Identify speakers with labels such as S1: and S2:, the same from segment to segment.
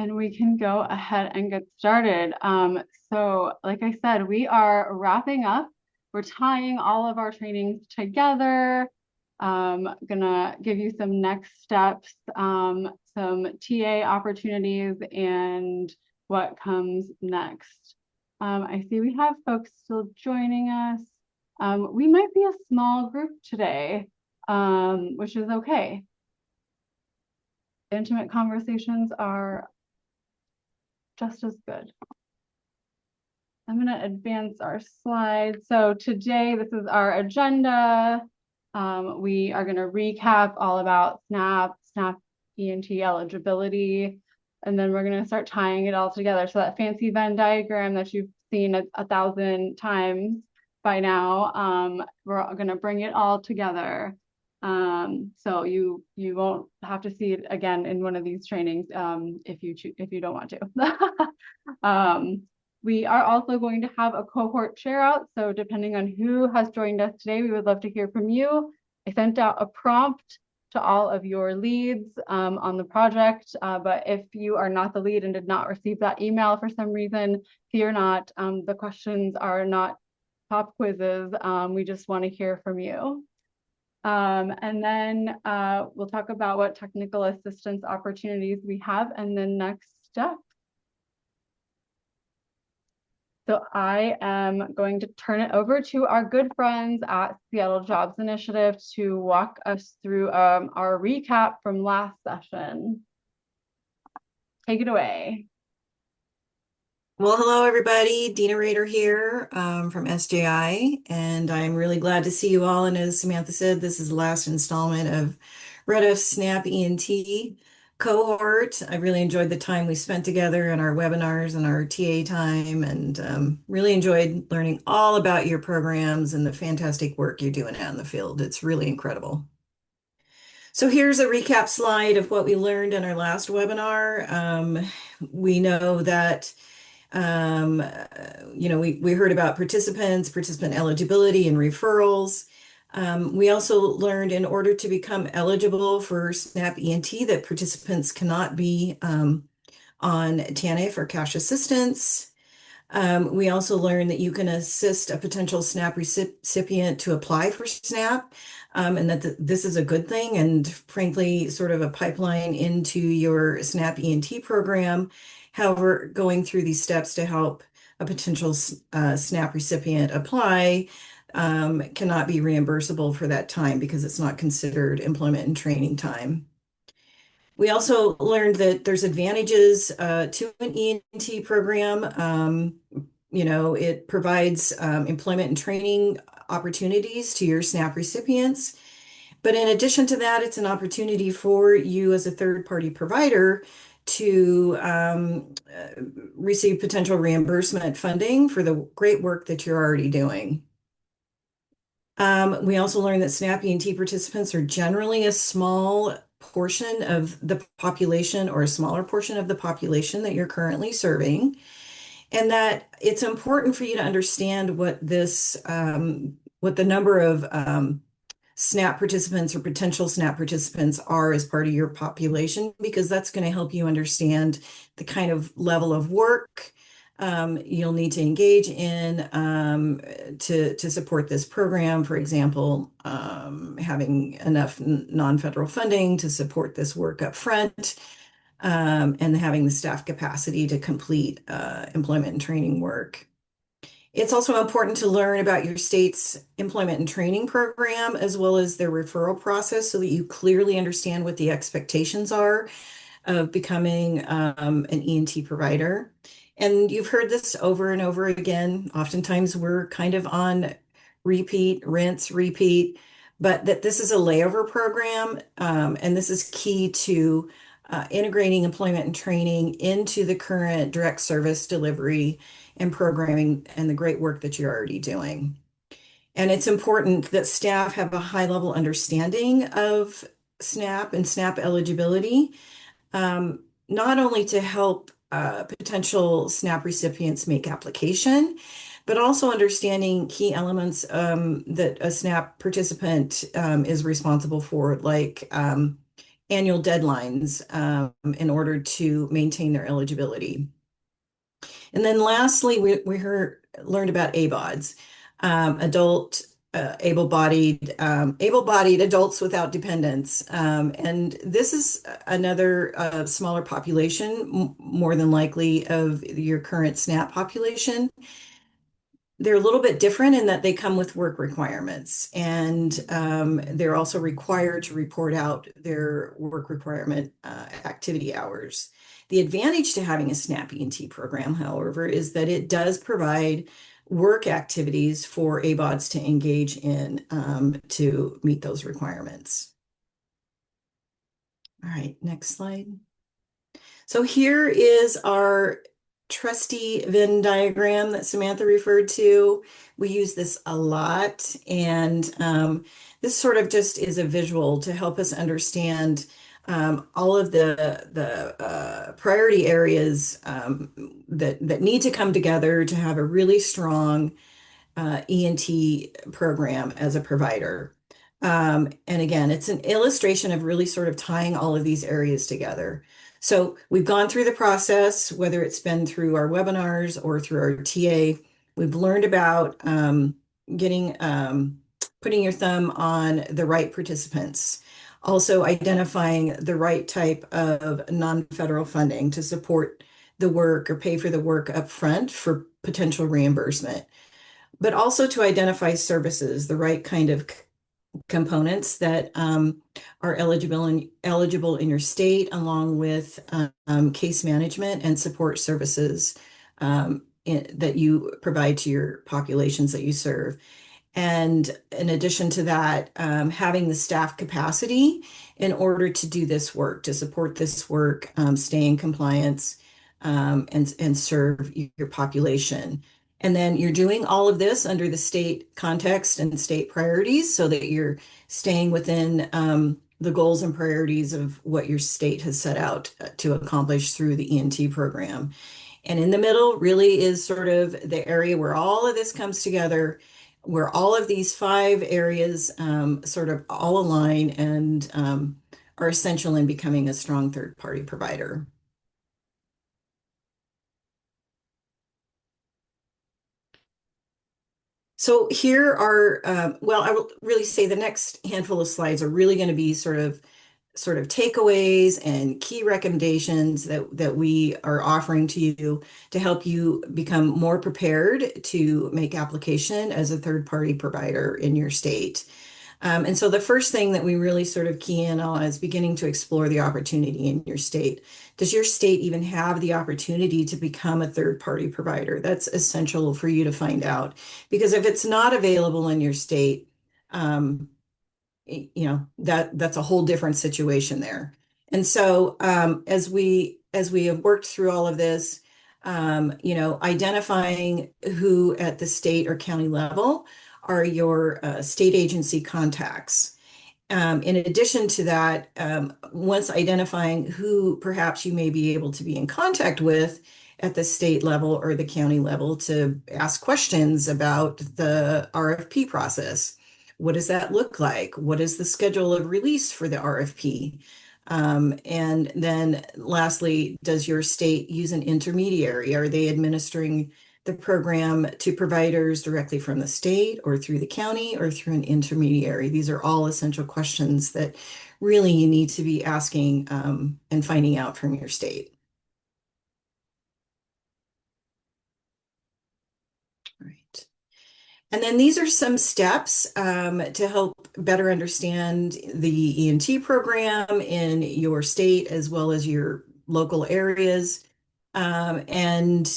S1: and we can go ahead and get started. So like I said, we are wrapping up. We're tying all of our trainings together. Gonna give you some next steps, some TA opportunities, and what comes next. I see we have folks still joining us. We might be a small group today, which is okay. Intimate conversations are just as good. I'm going to advance our slides. So today, this is our agenda. We are going to recap all about SNAP E&T eligibility, and then we're going to start tying it all together. So that fancy Venn diagram that you've seen a thousand times by now, we're going to bring it all together. So you won't have to see it again in one of these trainings if you don't want to. We are also going to have a cohort share out. So depending on who has joined us today, we would love to hear from you. I sent out a prompt to all of your leads on the project, but if you are not the lead and did not receive that email for some reason, fear not. The questions are not pop quizzes. We just want to hear from you. And then we'll talk about what technical assistance opportunities we have and then next steps. So I am going to turn it over to our good friends at Seattle Jobs Initiative to walk us through our recap from last session. Take it away.
S2: Well, hello everybody. Dina Rader here from SJI, and I'm really glad to see you all. And as Samantha said, this is the last installment of Red F SNAP E&T cohort. I really enjoyed the time we spent together in our webinars and our TA time, and really enjoyed learning all about your programs and the fantastic work you're doing out in the field. It's really incredible. So here's a recap slide of what we learned in our last webinar. We know that we heard about participant eligibility and referrals. We also learned in order to become eligible for SNAP E&T that participants cannot be on TANF or cash assistance. We also learned that you can assist a potential SNAP recipient to apply for SNAP, and that this is a good thing and frankly sort of a pipeline into your SNAP E&T program. However, going through these steps to help a potential SNAP recipient apply cannot be reimbursable for that time because it's not considered employment and training time. We also learned that there's advantages to an E&T program. It provides employment and training opportunities to your SNAP recipients. But in addition to that, it's an opportunity for you as a third-party provider to receive potential reimbursement funding for the great work that you're already doing. We also learned that SNAP E&T participants are generally a small portion of the population or a smaller portion of the population that you're currently serving, and that it's important for you to understand what the number of SNAP participants or potential SNAP participants are as part of your population, because that's going to help you understand the kind of level of work you'll need to engage in to support this program. For example, having enough non-federal funding to support this work up front, and having the staff capacity to complete employment and training work. It's also important to learn about your state's employment and training program as well as their referral process so that you clearly understand what the expectations are of becoming an E&T provider. And you've heard this over and over again. Oftentimes we're kind of on repeat, rinse, repeat, but that this is a layover program, and this is key to integrating employment and training into the current direct service delivery and programming and the great work that you're already doing. And it's important that staff have a high level understanding of SNAP and SNAP eligibility, not only to help potential SNAP recipients make application, but also understanding key elements that a SNAP participant is responsible for, like annual deadlines in order to maintain their eligibility. And then lastly, learned about ABODs, adult able-bodied adults without dependents. And this is another smaller population, more than likely of your current SNAP population. They're a little bit different in that they come with work requirements, and they're also required to report out their work requirement activity hours. The advantage to having a SNAP E&T program, however, is that it does provide work activities for ABODs to engage in to meet those requirements. All right, next slide. So here is our trusty Venn diagram that Samantha referred to. We use this a lot, and this sort of just is a visual to help us understand all of the priority areas that need to come together to have a really strong E&T program as a provider. And again, it's an illustration of really sort of tying all of these areas together. So we've gone through the process, whether it's been through our webinars or through our TA. We've learned about getting putting your thumb on the right participants. Also identifying the right type of non-federal funding to support the work or pay for the work up front for potential reimbursement, but also to identify services, the right kind of components that are eligible in your state, along with case management and support services that you provide to your populations that you serve. And in addition to that, having the staff capacity in order to do this work, to support this work, stay in compliance, and serve your population. And then you're doing all of this under the state context and state priorities so that you're staying within the goals and priorities of what your state has set out to accomplish through the E&T program. And in the middle really is sort of the area where all of this comes together, where all of these 5 areas sort of all align and are essential in becoming a strong third-party provider. So here are, well, I will really say the next handful of slides are really going to be sort of takeaways and key recommendations that we are offering to you to help you become more prepared to make application as a third-party provider in your state. And so the first thing that we really sort of key in on is beginning to explore the opportunity in your state. Does your state even have the opportunity to become a third-party provider? That's essential for you to find out, because if it's not available in your state, you know, that's a whole different situation there. And so as we have worked through all of this, you know, identifying who at the state or county level are your state agency contacts. In addition to that, once identifying who perhaps you may be able to be in contact with at the state level or the county level to ask questions about the RFP process. What does that look like? What is the schedule of release for the RFP? And then lastly, does your state use an intermediary? Are they administering the program to providers directly from the state or through the county or through an intermediary? These are all essential questions that really you need to be asking and finding out from your state. All right. And then these are some steps to help better understand the E&T program in your state as well as your local areas. And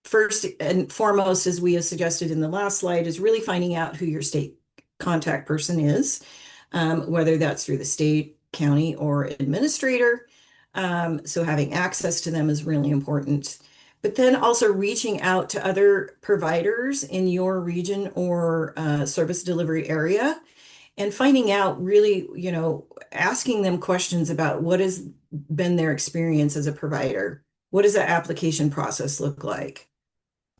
S2: first and foremost, as we have suggested in the last slide, is really finding out who your state contact person is, whether that's through the state, county, or administrator. So having access to them is really important. But then also reaching out to other providers in your region or service delivery area and finding out really, you know, asking them questions about what has been their experience as a provider. What does the application process look like?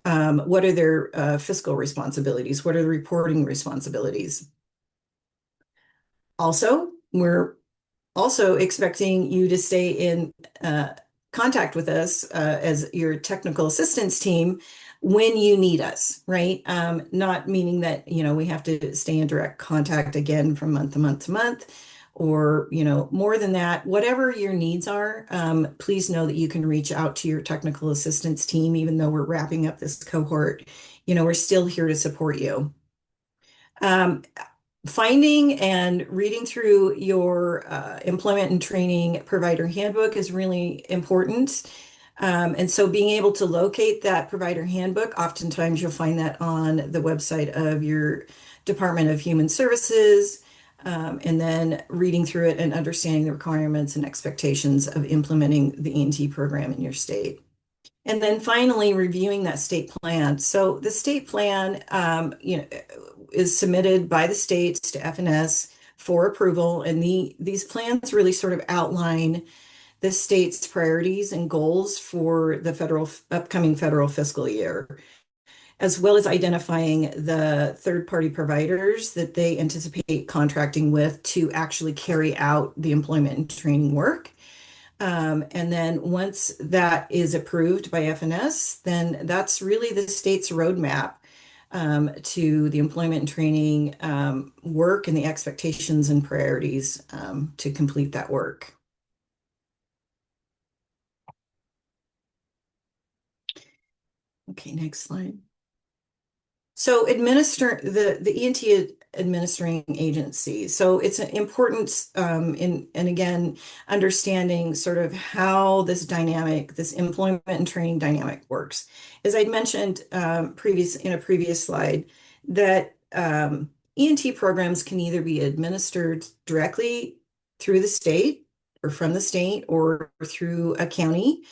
S2: What are their fiscal responsibilities? What are the reporting responsibilities? Also, we're also expecting you to stay in contact with us as your technical assistance team when you need us, right? Not meaning that, we have to stay in direct contact again from month to month to month, or, more than that. Whatever your needs are, please know that you can reach out to your technical assistance team, even though we're wrapping up this cohort. We're still here to support you. Um, Finding and reading through your employment and training provider handbook is really important. And so being able to locate that provider handbook, oftentimes you'll find that on the website of your Department of Human Services, and then reading through it and understanding the requirements and expectations of implementing the E&T program in your state. And then finally, reviewing that state plan. So the state plan, is submitted by the states to FNS for approval, and these plans really sort of outline the state's priorities and goals for the upcoming federal fiscal year, as well as identifying the third-party providers that they anticipate contracting with to actually carry out the employment and training work. And then once that is approved by FNS, then that's really the state's roadmap to the employment and training work and the expectations and priorities to complete that work. Okay, next slide. So the E&T administering agency. So it's an important and again, understanding sort of how this employment and training dynamic works. As I'd mentioned in a previous slide, that E&T programs can either be administered directly through the state or from the state or through a county,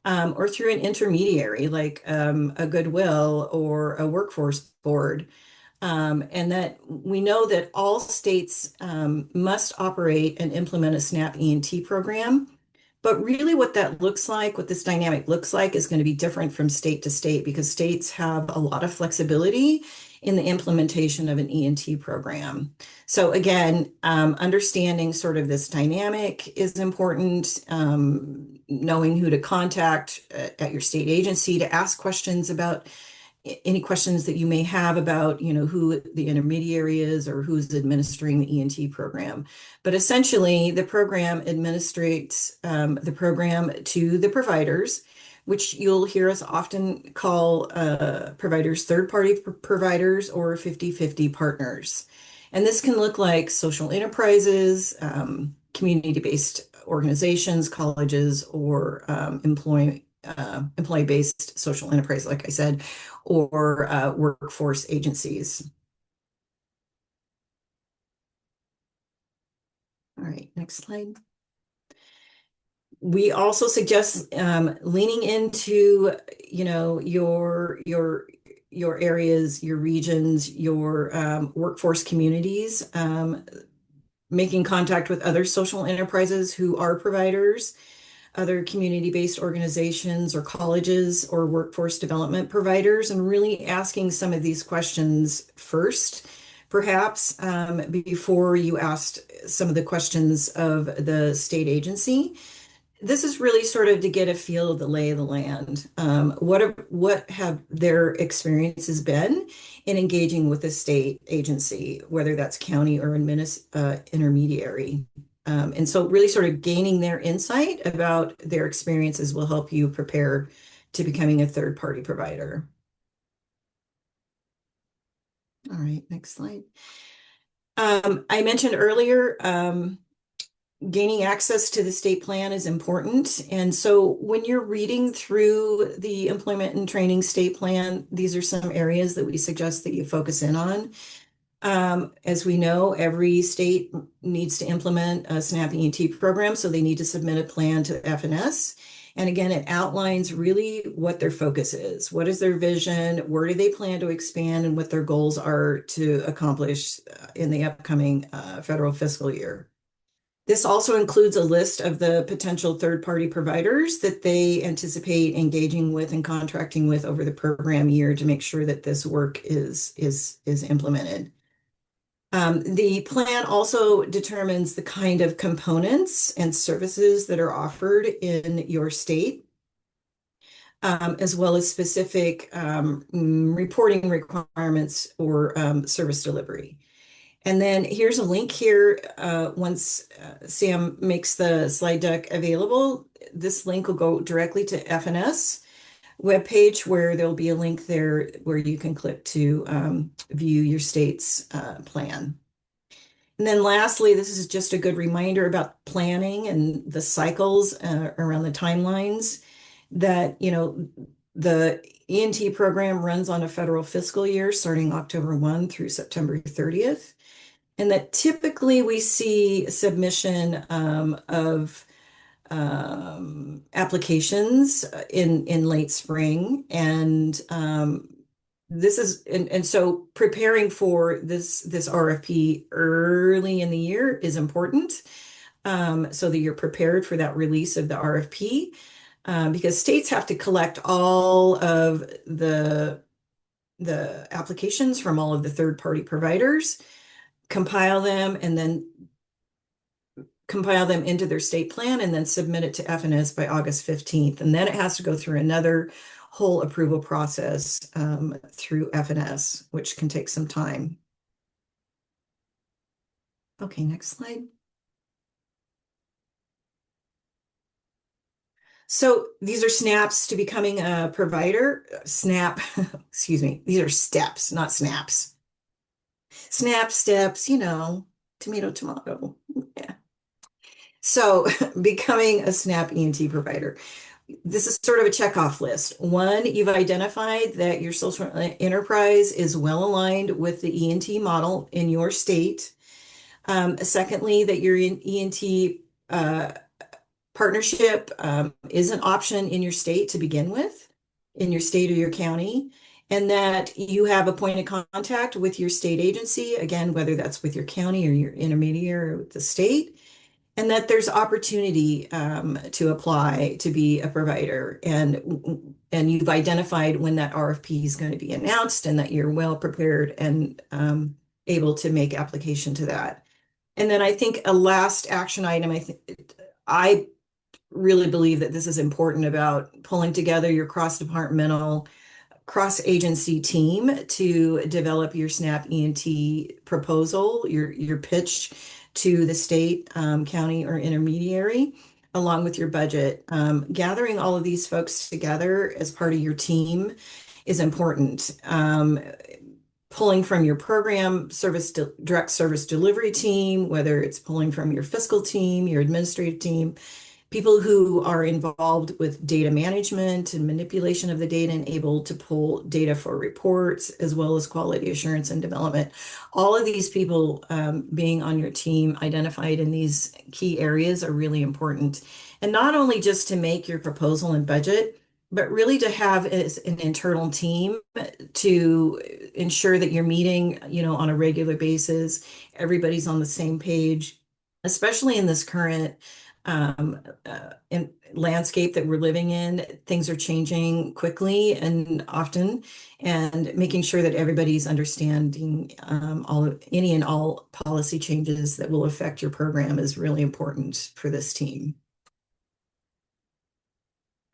S2: or through an intermediary like a Goodwill or a workforce board. And that we know that all states must operate and implement a SNAP E&T program. But really what that looks like, what this dynamic looks like, is going to be different from state to state, because states have a lot of flexibility in the implementation of an E&T program. So again, understanding sort of this dynamic is important. Knowing who to contact at your state agency to ask questions about any questions that you may have about, who the intermediary is or who's administering the E&T program. But essentially, the program administrates the program to the providers, which you'll hear us often call providers third-party providers or 50-50 partners. And this can look like social enterprises, community-based organizations, colleges, or employee-based social enterprise, like I said, or workforce agencies. All right, next slide. We also suggest leaning into, your areas, your regions, your workforce communities, making contact with other social enterprises who are providers, other community-based organizations or colleges or workforce development providers, and really asking some of these questions first, perhaps before you asked some of the questions of the state agency. This is really sort of to get a feel of the lay of the land. What have their experiences been in engaging with the state agency, whether that's county or intermediary? And so really sort of gaining their insight about their experiences will help you prepare to becoming a third-party provider. All right, next slide. I mentioned earlier, gaining access to the state plan is important. And so when you're reading through the employment and training state plan, these are some areas that we suggest that you focus in on. As we know, every state needs to implement a SNAP E&T program, so they need to submit a plan to FNS. And again, it outlines really what their focus is. What is their vision? Where do they plan to expand, and what their goals are to accomplish in the upcoming federal fiscal year. This also includes a list of the potential third-party providers that they anticipate engaging with and contracting with over the program year to make sure that this work is implemented. The plan also determines the kind of components and services that are offered in your state, as well as specific reporting requirements or service delivery. And then here's a link here. Once Sam makes the slide deck available, this link will go directly to FNS webpage where there'll be a link there where you can click to view your state's plan. And then lastly, this is just a good reminder about planning and the cycles around the timelines that, the E&T program runs on a federal fiscal year starting October 1 through September 30th. And that typically we see submission of applications in late spring, and so preparing for this RFP early in the year is important, so that you're prepared for that release of the RFP, because states have to collect all of the applications from all of the third-party providers, compile them, and then compile them into their state plan and then submit it to FNS by August 15th. And then it has to go through another whole approval process through FNS, which can take some time. Okay, next slide. So these are snaps to becoming a provider. SNAP, excuse me, these are steps, not snaps. SNAP steps, tomato, tomato. Yeah. So becoming a SNAP E&T provider. This is sort of a checkoff list. One, you've identified that your social enterprise is well aligned with the E&T model in your state. Secondly, that your E&T partnership is an option in your state to begin with, in your state or your county, and that you have a point of contact with your state agency, again, whether that's with your county or your intermediary or with the state, and that there's opportunity to apply to be a provider, and you've identified when that RFP is going to be announced, and that you're well prepared and able to make application to that. And then I think a last action item, I really believe that this is important about pulling together your cross-departmental, cross-agency team to develop your SNAP E&T proposal, your pitch to the state, county, or intermediary, along with your budget. Gathering all of these folks together as part of your team is important. Pulling from your program direct service delivery team, whether it's pulling from your fiscal team, your administrative team, people who are involved with data management and manipulation of the data and able to pull data for reports, as well as quality assurance and development. All of these people being on your team identified in these key areas are really important. And not only just to make your proposal and budget, but really to have as an internal team to ensure that you're meeting, on a regular basis, everybody's on the same page, especially in this current in landscape that we're living in. Things are changing quickly and often, and making sure that everybody's understanding any and all policy changes that will affect your program is really important for this team.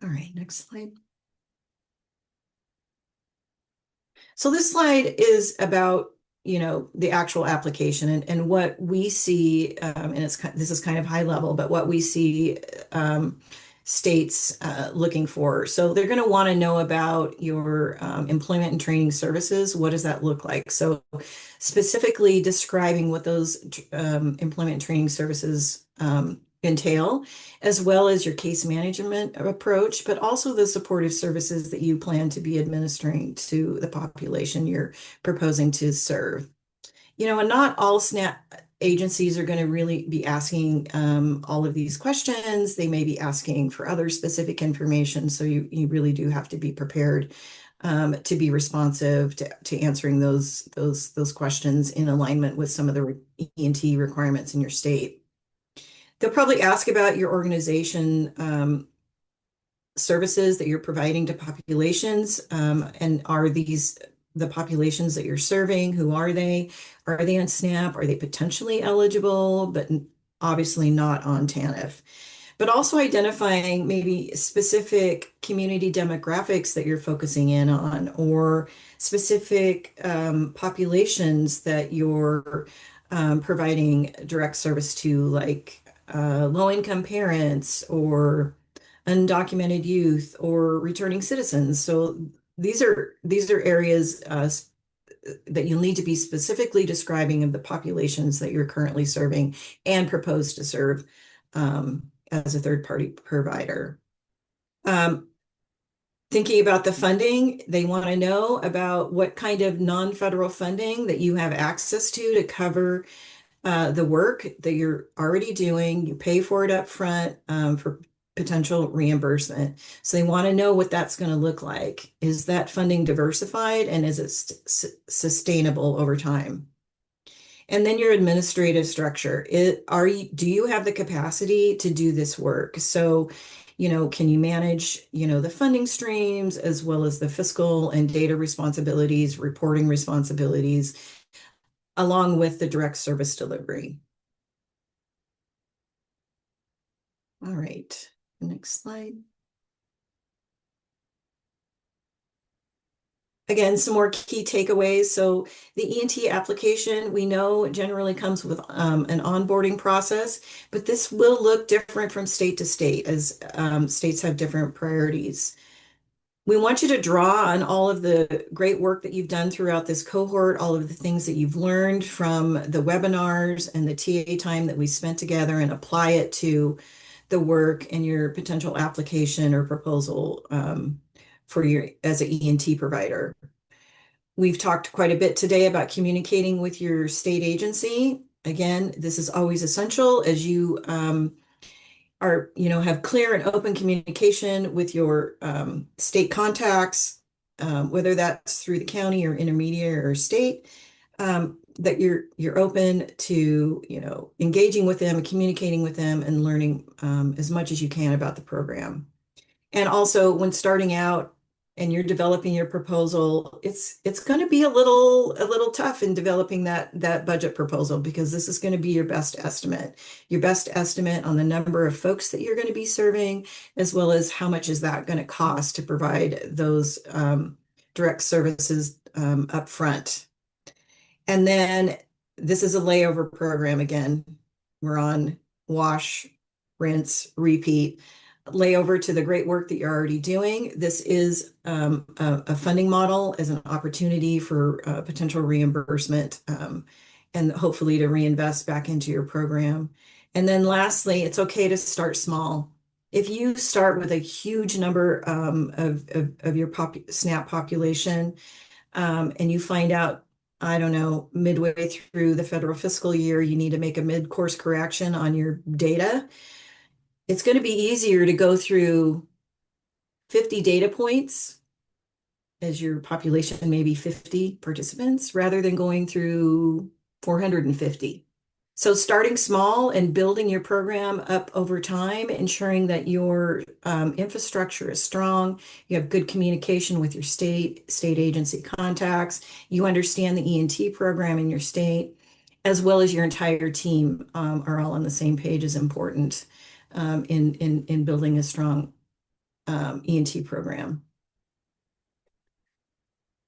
S2: All right, next slide. So this slide is about, the actual application and what we see, and this is kind of high level, but what we see states looking for. So they're going to want to know about your employment and training services. What does that look like? So specifically describing what those employment and training services entail, as well as your case management approach, but also the supportive services that you plan to be administering to the population you're proposing to serve. And not all SNAP agencies are going to really be asking all of these questions. They may be asking for other specific information. So you really do have to be prepared to be responsive to answering those questions in alignment with some of the E&T requirements in your state. They'll probably ask about your organization services that you're providing to populations, and are these the populations that you're serving. Who are they? Are they on SNAP? Are they potentially eligible, but obviously not on TANF? But also identifying maybe specific community demographics that you're focusing in on, or specific populations that you're providing direct service to, like low-income parents or undocumented youth or returning citizens. So these are areas that you'll need to be specifically describing of the populations that you're currently serving and propose to serve as a third-party provider. Um, Thinking about the funding, they want to know about what kind of non-federal funding that you have access to cover the work that you're already doing. You pay for it up front for potential reimbursement. So they want to know what that's going to look like. Is that funding diversified, and is it sustainable over time? And then your administrative structure. Do you have the capacity to do this work? So, can you manage, the funding streams as well as the fiscal and data responsibilities, reporting responsibilities, along with the direct service delivery? All right, next slide. Again, some more key takeaways. So the E&T application, we know, generally comes with an onboarding process, but this will look different from state to state, as states have different priorities. We want you to draw on all of the great work that you've done throughout this cohort, all of the things that you've learned from the webinars and the TA time that we spent together, and apply it to the work in your potential application or proposal for your as an E&T provider. We've talked quite a bit today about communicating with your state agency. Again, this is always essential as you have clear and open communication with your state contacts, whether that's through the county or intermediate or state, that you're open to, engaging with them, communicating with them, and learning as much as you can about the program. And also, when starting out and you're developing your proposal, it's going to be a little tough in developing that budget proposal, because this is going to be your best estimate on the number of folks that you're going to be serving, as well as how much is that going to cost to provide those direct services up front. And then this is a layover program. Again, we're on wash, rinse, repeat, layover to the great work that you're already doing. This is a funding model as an opportunity for potential reimbursement, and hopefully to reinvest back into your program. And then lastly, it's okay to start small. If you start with a huge number of your SNAP population, and you find out, I don't know, midway through the federal fiscal year, you need to make a mid-course correction on your data, it's going to be easier to go through 50 data points, as your population may be 50 participants, rather than going through 450. So starting small and building your program up over time, ensuring that your infrastructure is strong, you have good communication with your state agency contacts, you understand the E&T program in your state, as well as your entire team are all on the same page, is important in building a strong E&T program.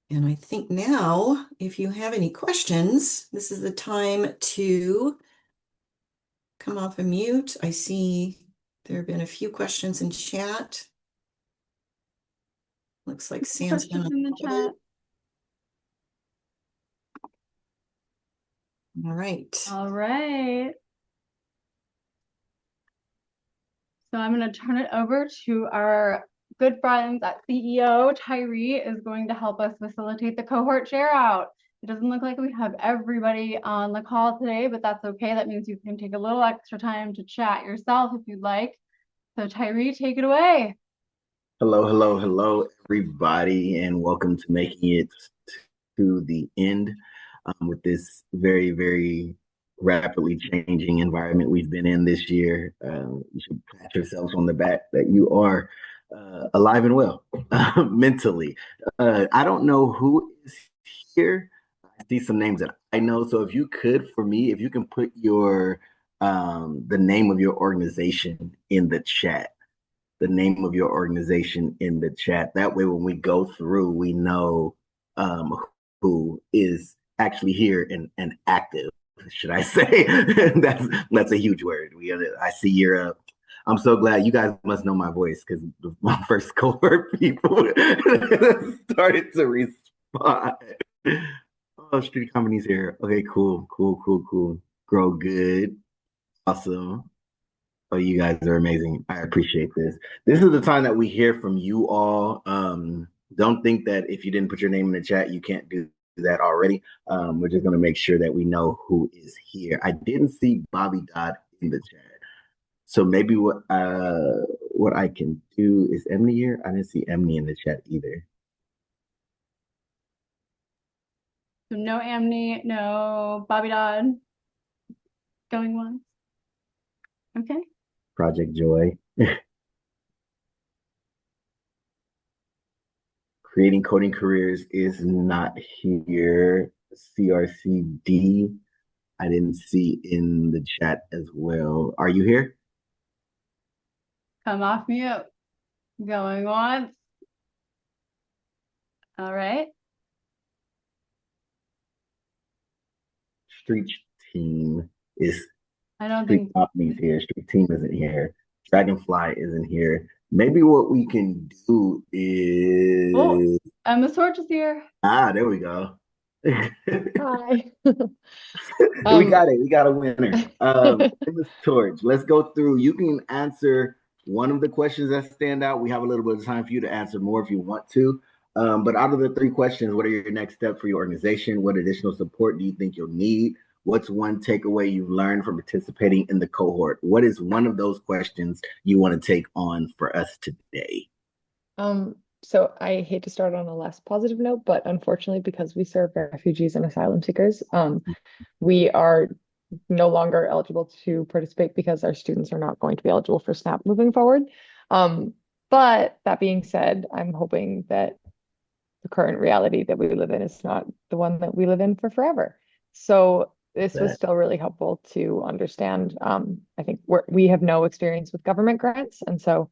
S2: And I think now, if you have any questions, this is the time to come off of mute. I see there have been a few questions in chat. Looks like Sam's been
S1: Questions in the chat.
S2: All right.
S1: All right. So I'm going to turn it over to our good friends at CEO. Tyree is going to help us facilitate the cohort share out. It doesn't look like we have everybody on the call today, but that's okay. That means you can take a little extra time to chat yourself if you'd like. So Tyree, take it away.
S3: Hello, everybody, and welcome to making it to the end with this very, very rapidly changing environment we've been in this year. You should pat yourselves on the back that you are alive and well mentally. I don't know who is here. I see some names that I know. So if you could, for me, if you can put your the name of your organization in the chat, the name of your organization in the chat. That way, when we go through, we know who is actually here and active. Should I say? That's a huge word. I see you're up. I'm so glad you guys must know my voice because my first cohort people started to respond. Oh, street companies here. Okay, cool, cool, cool, cool. Grow good. Awesome. Oh, you guys are amazing. I appreciate this. This is the time that we hear from you all. Don't think that if you didn't put your name in the chat, you can't do that already. We're just going to make sure that we know who is here. I didn't see Bobby Dodd in the chat. So maybe what I can do is Emily here. I didn't see Emily in the chat either.
S1: So no Amni, no Bobby Dodd. Going once. Okay.
S3: Project Joy. Creating Coding Careers is not here. CRCD, I didn't see in the chat as well. Are you here?
S1: Come off mute. Going once. All right.
S3: Street Team is
S1: I don't
S3: Street
S1: think
S3: Company's here. Street Team isn't here. Dragonfly isn't here. Maybe what we can do is
S1: Emma Sorge is here.
S3: there we go.
S4: Hi.
S3: We got it. We got a winner. Ms. Torch, let's go through. You can answer one of the questions that stand out. We have a little bit of time for you to answer more if you want to. But out of the 3 questions, what are your next steps for your organization? What additional support do you think you'll need? What's one takeaway you've learned from participating in the cohort? What is one of those questions you want to take on for us today?
S4: So I hate to start on a less positive note, but unfortunately, because we serve refugees and asylum seekers, we are no longer eligible to participate because our students are not going to be eligible for SNAP moving forward. But that being said, I'm hoping that the current reality that we live in is not the one that we live in for forever. So this was still really helpful to understand. I think we have no experience with government grants, and so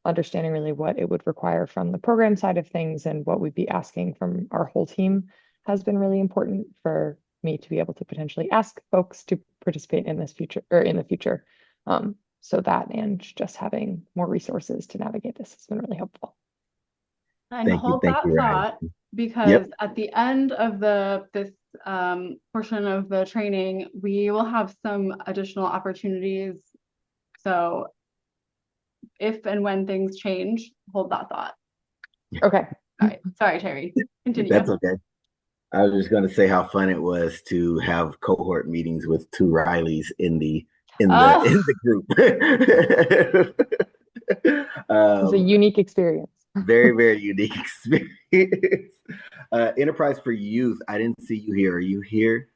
S4: understanding really what it would require from the program side of things and what we'd be asking from our whole team has been really important for me to be able to potentially ask folks to participate in this future or in the future. So that and just having more resources to navigate this has been really helpful.
S1: And
S3: Thank
S1: hold
S3: you,
S1: that thought because
S3: Yep.
S1: at the end of this portion of the training, we will have some additional opportunities. So if and when things change, hold that thought.
S4: Okay.
S1: All right. Sorry, Terry. Continue.
S3: That's okay. I was just going to say how fun it was to have cohort meetings with 2 Rileys in the group.
S4: It was a unique experience.
S3: Very, very unique experience. Enterprise for Youth. I didn't see you here. Are you here?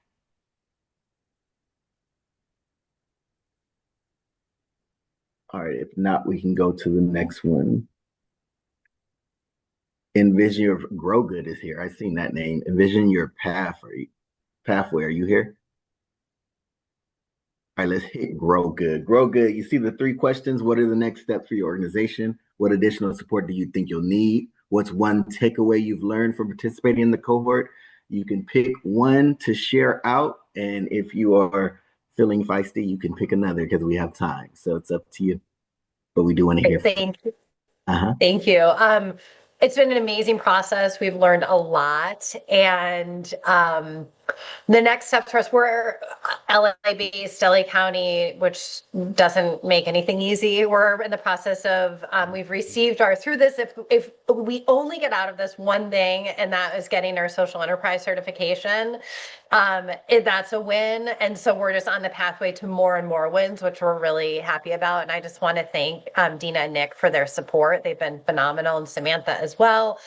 S3: All right. If not, we can go to the next one. Envision Your Grow Good is here. I've seen that name. Envision Your Pathway. Are you here? All right, let's hit Grow Good. Grow Good. You see the 3 questions. What are the next steps for your organization? What additional support do you think you'll need? What's one takeaway you've learned from participating in the cohort? You can pick one to share out. And if you are feeling feisty, you can pick another because we have time. So it's up to you. But we do want to hear from you.
S5: Thank you. Thank you. It's been an amazing process. We've learned a lot. And the next steps for us, we're LA-based, LA County, which doesn't make anything easy. We're in the process of, we've received through this, if we only get out of this one thing, and that is getting our social enterprise certification, that's a win. And so we're just on the pathway to more and more wins, which we're really happy about. And I just want to thank Dina and Nick for their support. They've been phenomenal, and Samantha as well.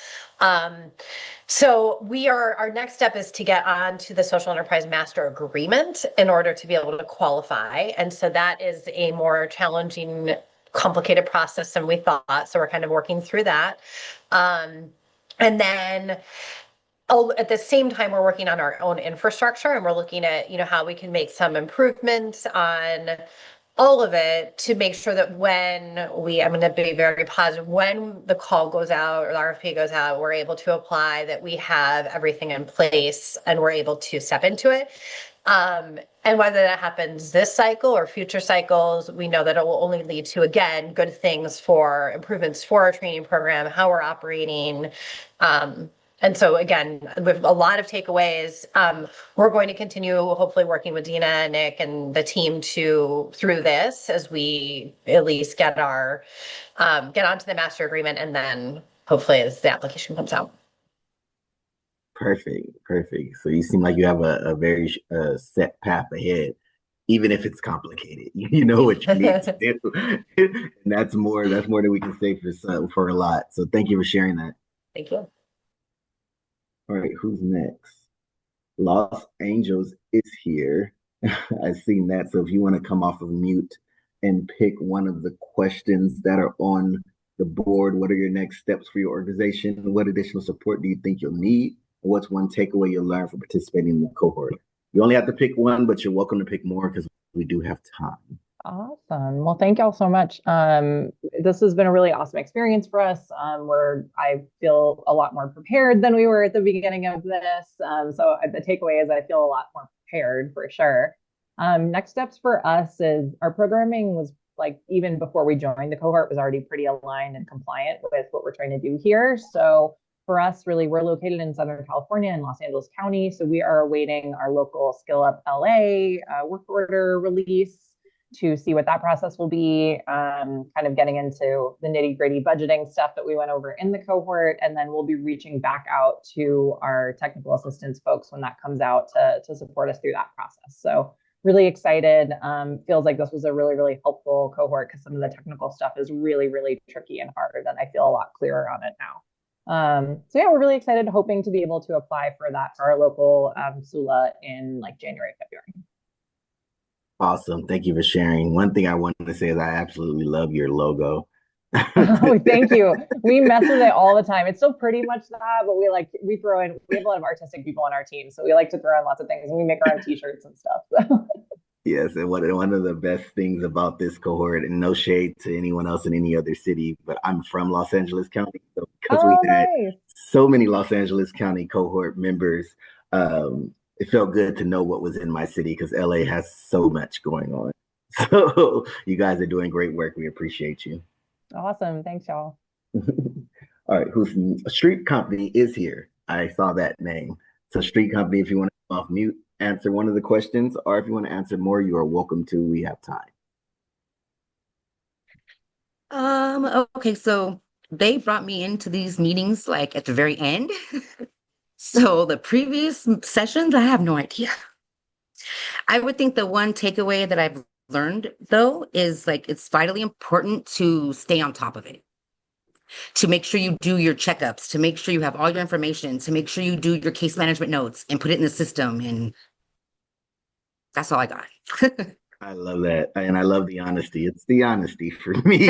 S5: So our next step is to get on to the social enterprise master agreement in order to be able to qualify. And so that is a more challenging, complicated process than we thought. So we're kind of working through that. And then at the same time, we're working on our own infrastructure and we're looking at, how we can make some improvements on all of it to make sure that I'm going to be very positive, when the call goes out or the RFP goes out, we're able to apply, that we have everything in place and we're able to step into it. And whether that happens this cycle or future cycles, we know that it will only lead to, again, good things for improvements for our training program, how we're operating. And so again, with a lot of takeaways, we're going to continue hopefully working with Dina and Nick and the team through this as we at least get onto the master agreement, and then hopefully as the application comes out.
S3: Perfect. So you seem like you have a very set path ahead, even if it's complicated. You know what you need to do, and that's more than we can say for a lot. So thank you for sharing that.
S5: Thank you.
S3: All right, who's next? Los Angeles is here. I've seen that. So if you want to come off of mute and pick one of the questions that are on the board, what are your next steps for your organization? What additional support do you think you'll need? What's one takeaway you'll learn from participating in the cohort? You only have to pick one, but you're welcome to pick more because we do have time.
S4: Awesome. Well, thank y'all so much. This has been a really awesome experience for us, where I feel a lot more prepared than we were at the beginning of this. So the takeaway is I feel a lot more prepared for sure. Next steps for us is our programming was, like, even before we joined the cohort, was already pretty aligned and compliant with what we're trying to do here. So for us, really, we're located in Southern California in Los Angeles County. So we are awaiting our local Skill Up LA work order release to see what that process will be, kind of getting into the nitty gritty budgeting stuff that we went over in the cohort. And then we'll be reaching back out to our technical assistance folks when that comes out to support us through that process. So really excited. Feels like this was a really, really helpful cohort because some of the technical stuff is really, really tricky and hard. And I feel a lot clearer on it now. So yeah, we're really excited, hoping to be able to apply for that for our local SULA in like January, February.
S3: Awesome. Thank you for sharing. One thing I wanted to say is I absolutely love your logo.
S4: Oh, thank you. We mess with it all the time. It's still pretty much that, but we have a lot of artistic people on our team. So we like to throw in lots of things, and we make our own t-shirts and stuff. So.
S3: Yes, and one of the best things about this cohort, and no shade to anyone else in any other city, but I'm from Los Angeles County. So because we had so many Los Angeles County cohort members, it felt good to know what was in my city because LA has so much going on. So you guys are doing great work. We appreciate you.
S4: Awesome. Thanks, y'all.
S3: All right, who's Street Company is here. I saw that name. So Street Company, if you want to come off mute, answer one of the questions, or if you want to answer more, you are welcome to. We have time.
S6: Okay, so they brought me into these meetings like at the very end. So the previous sessions, I have no idea. I would think the one takeaway that I've learned, though, is like it's vitally important to stay on top of it, to make sure you do your checkups, to make sure you have all your information, to make sure you do your case management notes and put it in the system. And that's all I got.
S3: I love that. And I love the honesty. It's the honesty for me.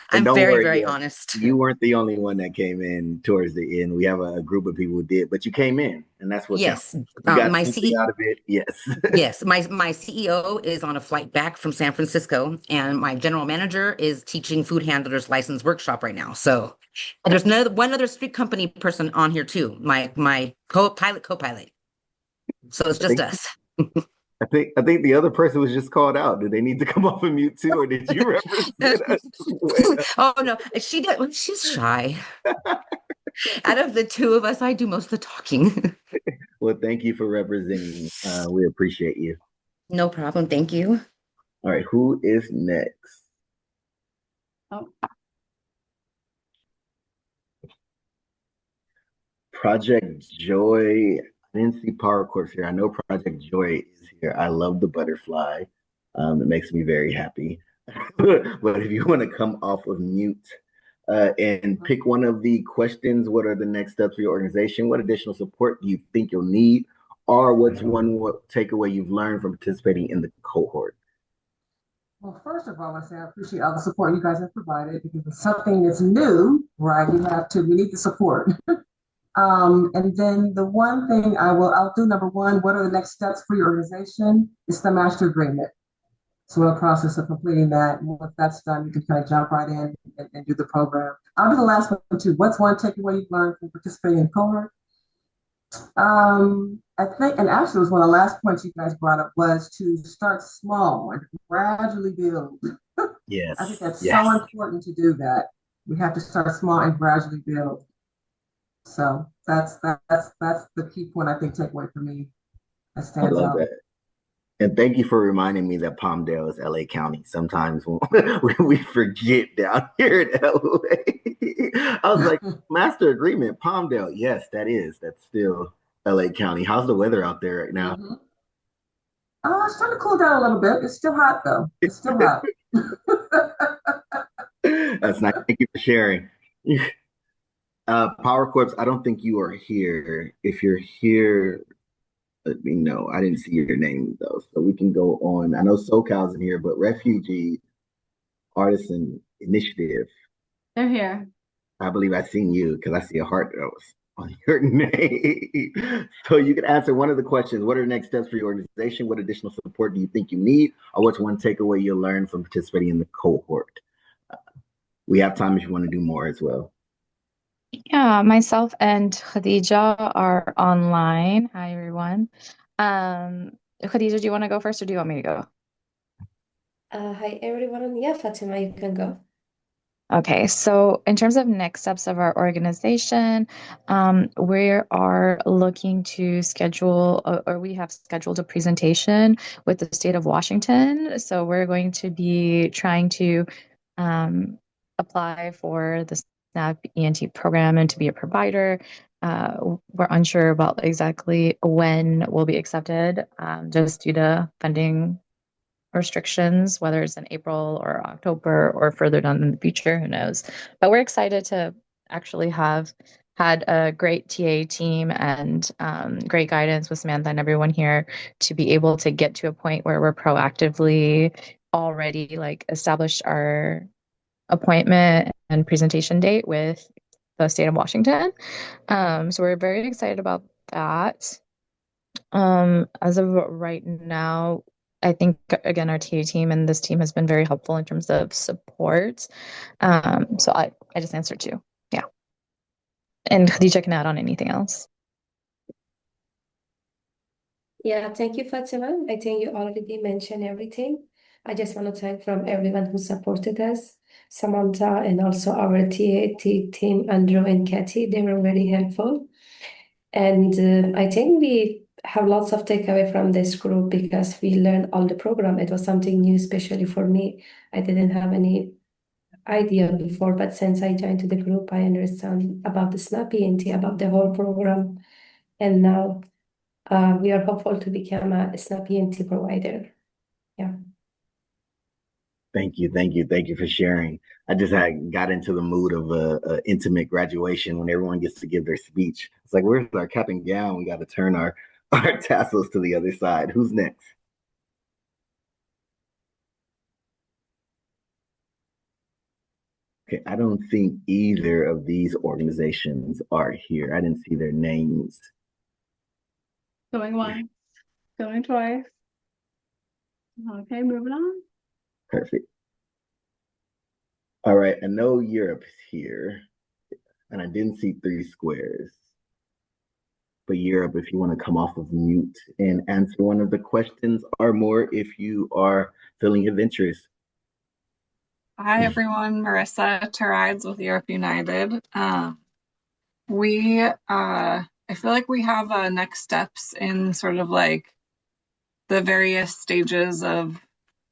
S6: I'm very, very honest.
S3: You weren't the only one that came in towards the end. We have a group of people who did, but you came in, and that's what
S6: yes.
S3: You got my something out of it. Yes.
S6: Yes. My CEO is on a flight back from San Francisco, and my general manager is teaching food handlers license workshop right now. So there's one other Street Company person on here too. My co-pilot. So it's just us.
S3: I think the other person was just called out. Did they need to come off of mute too, or did you represent us?
S6: Oh no, she did. She's shy. Out of the two of us, I do most of the talking.
S3: Well, thank you for representing. We appreciate you.
S6: No problem. Thank you.
S3: All right, who is next?
S1: Oh.
S3: Project Joy. I didn't see Power Corps here. I know Project Joy is here. I love the butterfly. It makes me very happy. But if you want to come off of mute and pick one of the questions, what are the next steps for your organization? What additional support do you think you'll need? Or what's one takeaway you've learned from participating in the cohort?
S7: Well, first of all, I say I appreciate all the support you guys have provided because it's something that's new, right? We need the support. And then the one thing I'll do number one, what are the next steps for your organization? It's the master agreement. So we're in the process of completing that. And once that's done, you can kind of jump right in and do the program. I'll do the last one too. What's one takeaway you've learned from participating in Cohort? I think, and actually, it was one of the last points you guys brought up was to start small and gradually build. I think
S3: Yes,
S7: that's
S3: yes.
S7: so important to do that. We have to start small and gradually build. So that's the key point I think takeaway for me that
S3: I
S7: stands
S3: love
S7: out.
S3: that. And thank you for reminding me that Palmdale is LA County. Sometimes we forget down here in LA. I was like, master agreement, Palmdale. Yes, that is. That's still LA County. How's the weather out there right now?
S7: Mhm. It's starting to cool down a little bit. It's still hot though. It's still hot.
S3: That's nice. Thank you for sharing. Power Corps, I don't think you are here. If you're here, let me know. I didn't see your name though, so we can go on. I know SoCal's in here, but Refugee Artisan Initiative.
S1: They're here.
S3: I believe I seen you because I see a heart that was on your name. So you can answer one of the questions. What are the next steps for your organization? What additional support do you think you need? Or what's one takeaway you'll learn from participating in the cohort? We have time if you want to do more as well.
S8: Yeah, myself and Khadija are online. Hi, everyone. Khadija, do you want to go first or do you want me to go?
S9: Hi everyone. Yeah, Fatima, you can go.
S8: Okay, so in terms of next steps of our organization, we are looking to schedule, or we have scheduled a presentation with the state of Washington. So we're going to be trying to apply for the SNAP E&T program and to be a provider. We're unsure about exactly when we'll be accepted, just due to funding restrictions, whether it's in April or October or further down in the future, who knows. But we're excited to actually have had a great TA team and great guidance with Samantha and everyone here to be able to get to a point where we're proactively already like established our appointment and presentation date with the state of Washington. So we're very excited about that. As of right now, I think again our TA team and this team has been very helpful in terms of support. So I just answered you. Yeah. And Khadija can add on anything else.
S9: Yeah, thank you, Fatima. I think you already mentioned everything. I just want to thank from everyone who supported us, Samantha, and also our TAT team, Andrew and Kathy. They were very helpful. And I think we have lots of takeaway from this group because we learned all the program. It was something new, especially for me. I didn't have any idea before, but since I joined to the group, I understand about the SNAP E&T, about the whole program. And now we are hopeful to become a SNAP E&T provider. Yeah.
S3: Thank you, thank you, thank you for sharing. I just got into the mood of a intimate graduation when everyone gets to give their speech. It's like, where's our cap and gown? We got to turn our tassels to the other side. Who's next? Okay, I don't think either of these organizations are here. I didn't see their names.
S1: Going once, going twice. Okay, moving on.
S3: Perfect. All right, I know Europe is here, and I didn't see three squares. But Europe, if you want to come off of mute and answer one of the questions or more, if you are feeling adventurous.
S10: Hi, everyone. Marissa Terides with Europe United. I feel like we have next steps in sort of like the various stages of,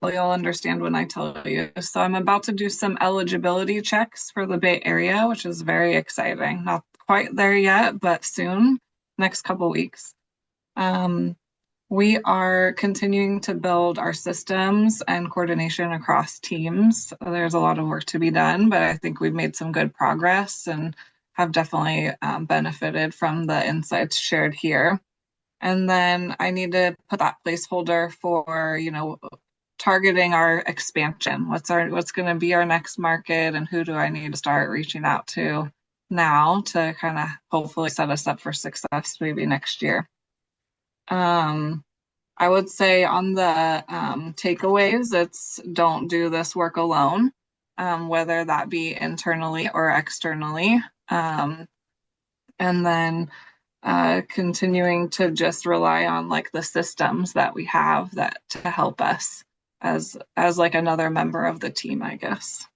S10: well, you'll understand when I tell you. So I'm about to do some eligibility checks for the Bay Area, which is very exciting. Not quite there yet, but soon, next couple weeks. We are continuing to build our systems and coordination across teams. There's a lot of work to be done, but I think we've made some good progress and have definitely benefited from the insights shared here. And then I need to put that placeholder for, targeting our expansion. What's going to be our next market and who do I need to start reaching out to? now to kind of hopefully set us up for success maybe next year. I would say on the takeaways, it's don't do this work alone, whether that be internally or externally. And then continuing to just rely on like the systems that we have that to help us as like another member of the team, I guess.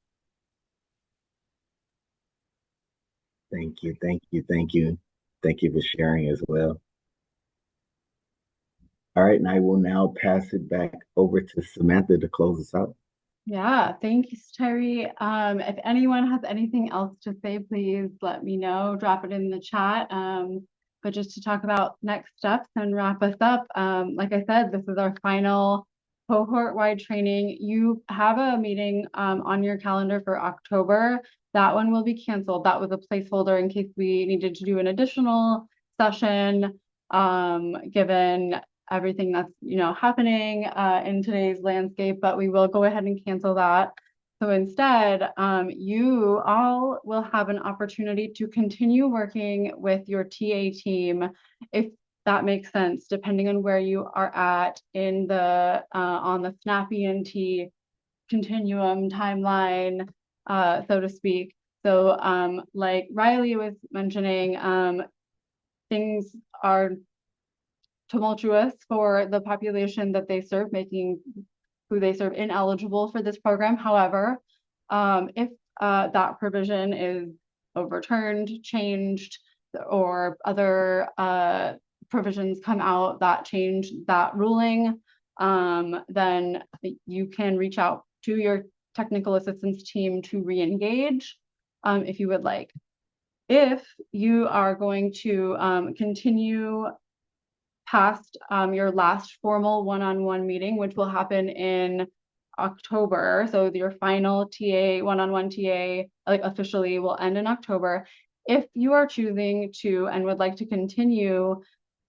S3: Thank you, thank you, thank you. Thank you for sharing as well. All right, and I will now pass it back over to Samantha to close us out.
S1: Yeah, thank you, Terry. If anyone has anything else to say, please let me know, drop it in the chat. But just to talk about next steps and wrap us up, like I said, this is our final cohort-wide training. You have a meeting on your calendar for October. That one will be canceled. That was a placeholder in case we needed to do an additional session, given everything that's happening in today's landscape, but we will go ahead and cancel that. So instead, you all will have an opportunity to continue working with your TA team, if that makes sense, depending on where you are at in the on the SNAP E&T continuum timeline, so to speak. So like Riley was mentioning, things are tumultuous for the population that they serve, making who they serve ineligible for this program. However, if that provision is overturned, changed, or other provisions come out that change that ruling, then you can reach out to your technical assistance team to re-engage if you would like. If you are going to continue past your last formal one-on-one meeting, which will happen in October. So your final TA, one-on-one TA, like officially will end in October. If you are choosing to and would like to continue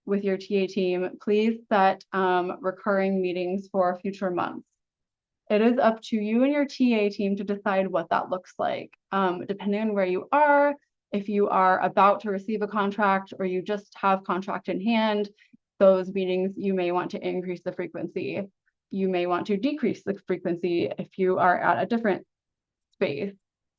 S1: with your TA team, please set recurring meetings for future months. It is up to you and your TA team to decide what that looks like, depending on where you are. If you are about to receive a contract or you just have contract in hand, those meetings, you may want to increase the frequency. You may want to decrease the frequency if you are at a different space.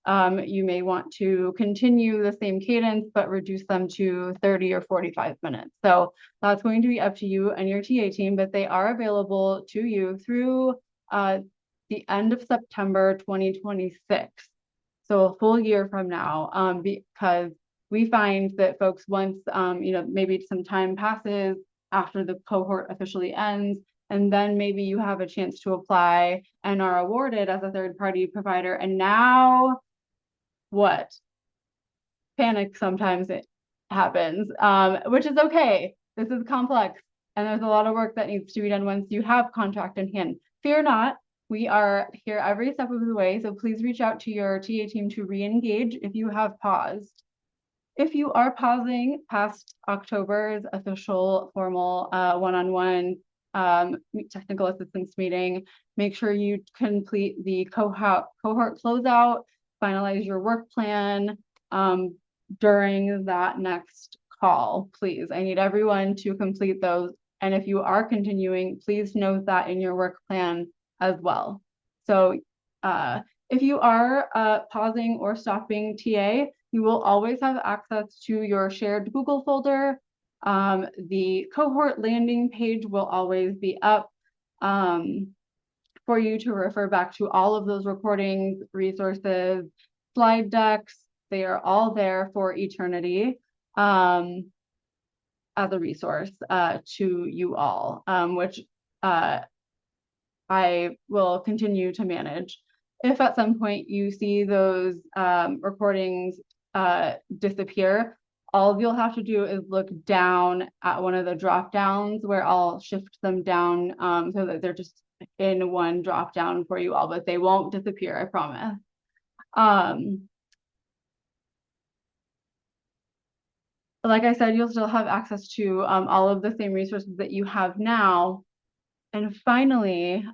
S1: You may want to continue the same cadence, but reduce them to 30 or 45 minutes. So that's going to be up to you and your TA team, but they are available to you through the end of September 2026. So a full year from now, because we find that folks, once maybe some time passes after the cohort officially ends, and then maybe you have a chance to apply and are awarded as a third-party provider, and now what? Panic sometimes it happens, which is okay. This is complex, and there's a lot of work that needs to be done once you have contract in hand. Fear not, we are here every step of the way, so please reach out to your TA team to re-engage if you have paused. If you are pausing past October's official formal one-on-one technical assistance meeting, make sure you complete the cohort closeout, finalize your work plan during that next call, please. I need everyone to complete those. And if you are continuing, please note that in your work plan as well. So if you are pausing or stopping TA, you will always have access to your shared Google folder. The cohort landing page will always be up for you to refer back to all of those recordings, resources, slide decks. They are all there for eternity as a resource to you all, which I will continue to manage. If at some point you see those recordings disappear, all you'll have to do is look down at one of the drop downs where I'll shift them down so that they're just in one drop down for you all, but they won't disappear, I promise. Like I said, you'll still have access to all of the same resources that you have now. And finally,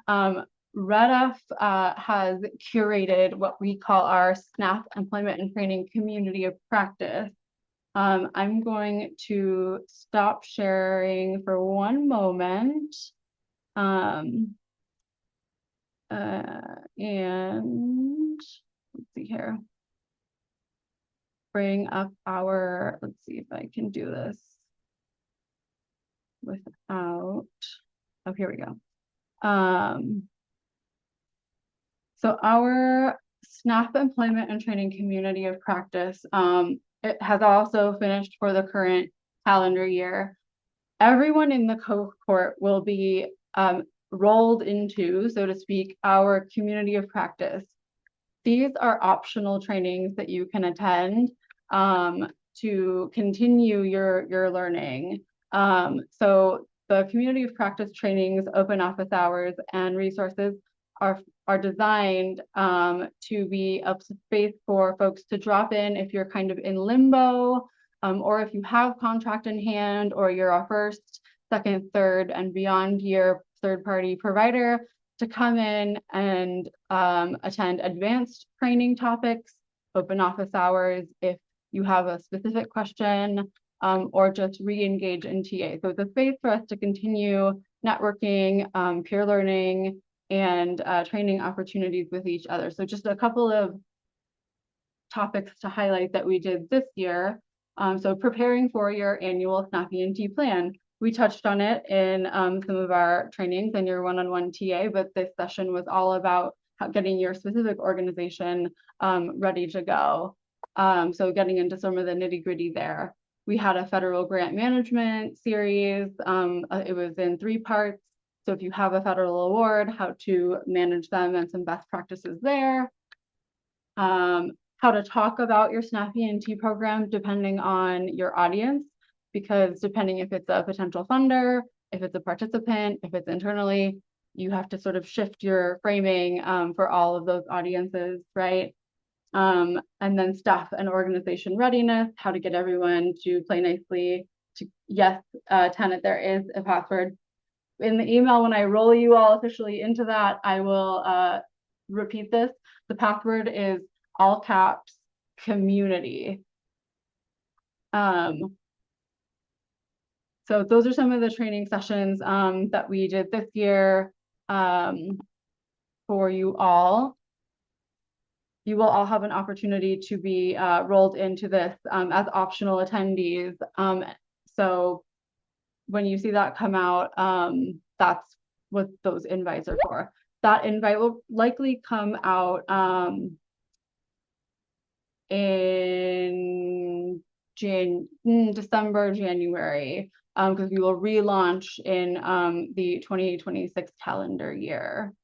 S1: REDF has curated what we call our SNAP Employment and Training Community of Practice. I'm going to stop sharing for one moment. And let's see here. Bring up our, let's see if I can do this without, oh, here we go. So our SNAP Employment and Training Community of Practice, it has also finished for the current calendar year. Everyone in the cohort will be rolled into, so to speak, our community of practice. These are optional trainings that you can attend to continue your learning. So the community of practice trainings, open office hours, and resources are designed to be a space for folks to drop in if you're kind of in limbo, or if you have contract in hand, or you're a first, second, third, and beyond year third-party provider, to come in and attend advanced training topics, open office hours, if you have a specific question, or just re-engage in TA. So it's a space for us to continue networking, peer learning, and training opportunities with each other. So just a couple of topics to highlight that we did this year. So preparing for your annual SNAP E&T plan. We touched on it in some of our trainings and your one-on-one TA, but this session was all about getting your specific organization ready to go. So getting into some of the nitty-gritty there. We had a federal grant management series. It was in 3 parts. So if you have a federal award, how to manage them and some best practices there. How to talk about your SNAP E&T program depending on your audience, because depending if it's a potential funder, if it's a participant, if it's internally, you have to sort of shift your framing for all of those audiences, right? And then staff and organization readiness, how to get everyone to play nicely. Yes, Tenet, there is a password. In the email, when I roll you all officially into that, I will repeat this. The password is all caps community. So those are some of the training sessions that we did this year for you all. You will all have an opportunity to be rolled into this as optional attendees. So when you see that come out, that's what those invites are for. That invite will likely come out in December, January, because we will relaunch in the 2026 calendar year.